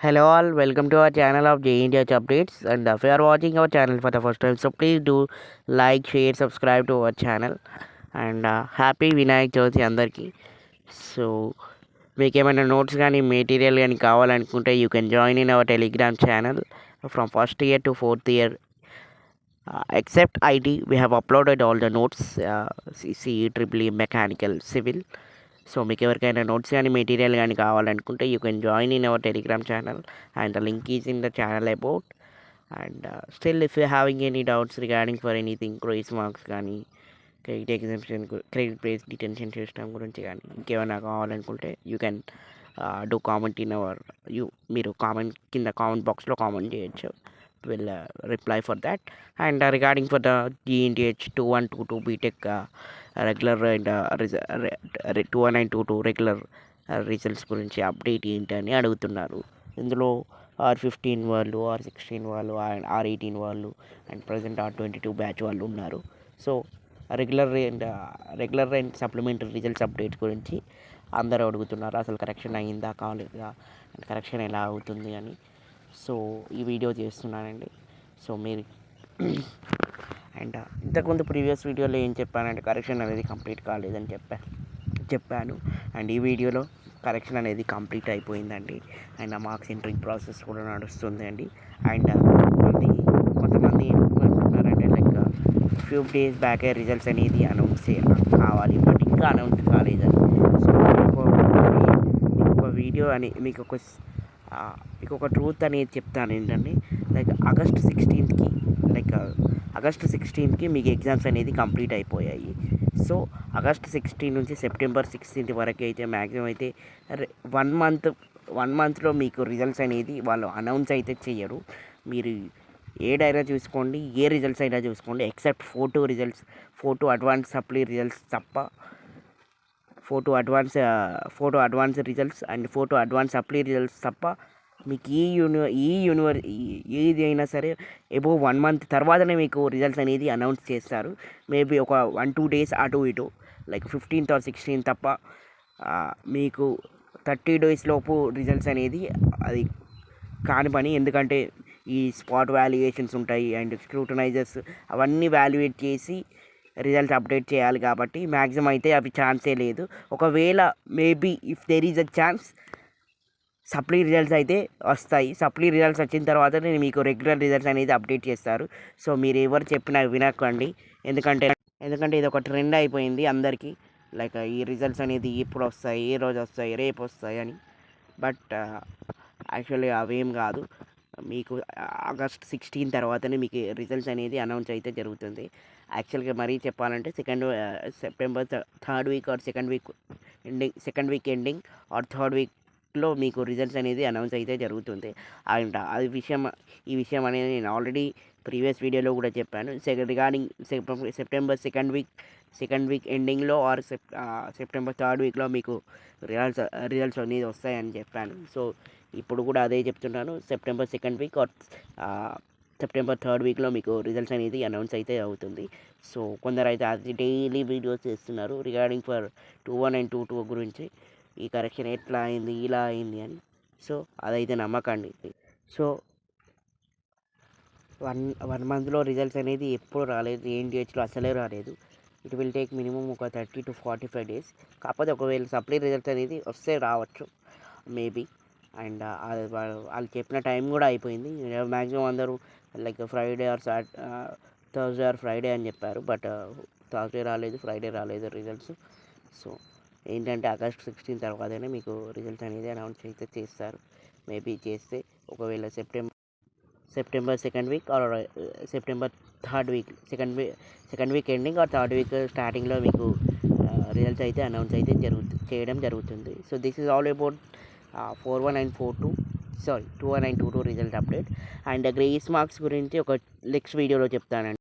Hello all, welcome to our channel of J India Updates. And if you are watching our channel for the first time, so please do like, share, subscribe to our channel. And happy Vinayak Chavithi అందరికీ. So మీకు ఏమైనా notes కానీ material కానీ కావాలనుకుంటే you can join in our Telegram channel from first year to fourth year. Except IT, we have uploaded all the notes, CE, EEE, mechanical, civil. So మీకు ఎవరికైనా notes కానీ material కానీ కావాలనుకుంటే you can join in our Telegram channel and the link is in the channel about. And still if you having any doubts regarding for anything, grace marks కానీ credit exemption, credit based detention system గురించి కానీ ఇంకేమైనా కావాలనుకుంటే you can do comment in our మీరు comment కింద comment బాక్స్లో comment చేయొచ్చు. Will reply for that. And regarding for the GNTH 2122 BTech regular and 2922 regular results గురించి అప్డేట్ ఏంటని అడుగుతున్నారు. ఇందులో R15 వాళ్ళు, R16 వాళ్ళు, R18 వాళ్ళు అండ్ ప్రజెంట్ R22 బ్యాచ్ వాళ్ళు ఉన్నారు. So regular and supplementary results updates గురించి అందరూ అడుగుతున్నారు. అసలు కరెక్షన్ అయ్యిందా కాలేదా అండ్ కరెక్షన్ ఎలా అవుతుంది అని. సో ఈ వీడియో చేస్తున్నానండి. సో మీరు అండ్ ఇంతకుముందు ప్రీవియస్ వీడియోలో ఏం చెప్పానంటే కరెక్షన్ అనేది కంప్లీట్ కాలేదని చెప్పాను. అండ్ ఈ వీడియోలో కరెక్షన్ అనేది కంప్లీట్ అయిపోయిందండి. అండ్ ఆ మార్క్స్ ఎంట్రింగ్ ప్రాసెస్ కూడా నడుస్తుంది అండి. అండ్ కొంతమంది ఏమంటున్నారంటే లైక్ ఫ్యూ డేస్ బ్యాకే రిజల్ట్స్ అనేది అనౌన్స్ కావాలి, బట్ ఇంకా అనౌన్స్ కాలేదని. సో ఒక వీడియో అని మీకు ఒక ట్రూత్ అనేది చెప్తాను ఏంటంటే లైక్ ఆగస్ట్ 16కి మీకు ఎగ్జామ్స్ అనేది కంప్లీట్ అయిపోయాయి. సో ఆగస్ట్ 16 నుంచి సెప్టెంబర్ 16 వరకు అయితే మ్యాక్సిమం అయితే 1 మంత్లో మీకు రిజల్ట్స్ అనేది వాళ్ళు అనౌన్స్ అయితే చేయరు. మీరు ఏదైనా చూసుకోండి, ఏ రిజల్ట్స్ అయినా చూసుకోండి, except photo advance supply results తప్ప, photo advance results and photo advance supply results తప్ప మీకు ఏది అయినా సరే అబోవ్ 1 మంత్ తర్వాతనే మీకు రిజల్ట్స్ అనేది అనౌన్స్ చేస్తారు. మేబీ ఒక 1-2 డేస్ అటు ఇటు లైక్ 15th or 16th తప్ప మీకు 30 days లోపు రిజల్ట్స్ అనేది అది కాని పని. ఎందుకంటే ఈ స్పాట్ వాల్యుయేషన్స్ ఉంటాయి అండ్ స్క్రూటనైజర్స్ అవన్నీ వాల్యుయేట్ చేసి రిజల్ట్స్ అప్డేట్ చేయాలి కాబట్టి మ్యాక్సిమం అయితే అవి ఛాన్సే లేదు. ఒకవేళ maybe if there is a chance supply results అయితే వస్తాయి. సప్లీ రిజల్ట్స్ వచ్చిన తర్వాత నేను మీకు రెగ్యులర్ రిజల్ట్స్ అనేది అప్డేట్ చేస్తారు. సో మీరు ఎవరు చెప్పినా వినకండి, ఎందుకంటే ఇది ఒక ట్రెండ్ అయిపోయింది అందరికీ. లైక్ ఈ రిజల్ట్స్ అనేది ఇప్పుడు వస్తాయి, ఏ రోజు వస్తాయి, రేపు వస్తాయి అని. బట్ యాక్చువల్లీ అవేం కాదు. మీకు ఆగస్ట్ 16 తర్వాతనే మీకు రిజల్ట్స్ అనేది అనౌన్స్ అయితే జరుగుతుంది. యాక్చువల్గా మరీ చెప్పాలంటే September 3rd week or second week ending or 3rd వీక్లో మీకు రిజల్ట్స్ అనేది అనౌన్స్ అయితే జరుగుతుంది. అండ్ ఈ విషయం అనేది నేను ఆల్రెడీ ప్రీవియస్ వీడియోలో కూడా చెప్పాను. రిగార్డింగ్ సెప్టెంబర్ సెకండ్ వీక్ ఎండింగ్లో ఆర్ సెప్టెంబర్ 3rd వీక్లో మీకు రిజల్ట్స్ అనేది వస్తాయని చెప్పాను. సో ఇప్పుడు కూడా అదే చెప్తున్నాను. September 2nd week or September 3rd వీక్లో మీకు రిజల్ట్స్ అనేది అనౌన్స్ అయితే అవుతుంది. సో కొందరు అయితే అది డైలీ వీడియోస్ చేస్తున్నారు రిగార్డింగ్ ఫర్ 21 and 22 గురించి, ఈ కరెక్షన్ ఎట్లా అయింది, ఇలా అయింది అని. సో అదైతే నమ్మకండి. సో 1 మంత్లో రిజల్ట్స్ అనేది ఎప్పుడు రాలేదు, ఏఎన్టీహెచ్లో అసలే రాలేదు. ఇట్ విల్ టేక్ మినిమం ఒక 30 to 45 days. కాకపోతే ఒకవేళ సప్లీ రిజల్ట్స్ అనేది వస్తే రావచ్చు మేబీ. అండ్ వాళ్ళు చెప్పిన టైం కూడా అయిపోయింది. మ్యాక్సిమం అందరూ like Friday or Thursday or Friday అని చెప్పారు. బట్ థర్స్డే రాలేదు, ఫ్రైడే రాలేదు రిజల్ట్స్. సో ఏంటంటే ఆగస్ట్ 16 తర్వాతనే మీకు రిజల్ట్స్ అనేది అనౌన్స్ అయితే చేస్తారు. మేబీ చేస్తే ఒకవేళ September 2nd week or September 3rd week second week ending or 3rd week స్టార్టింగ్లో మీకు రిజల్ట్స్ అయితే అనౌన్స్ అయితే చేయడం జరుగుతుంది. So this is all about 21 and 22 result update. And grace marks గురించి ఒక నెక్స్ట్ వీడియోలో చెప్తానండి.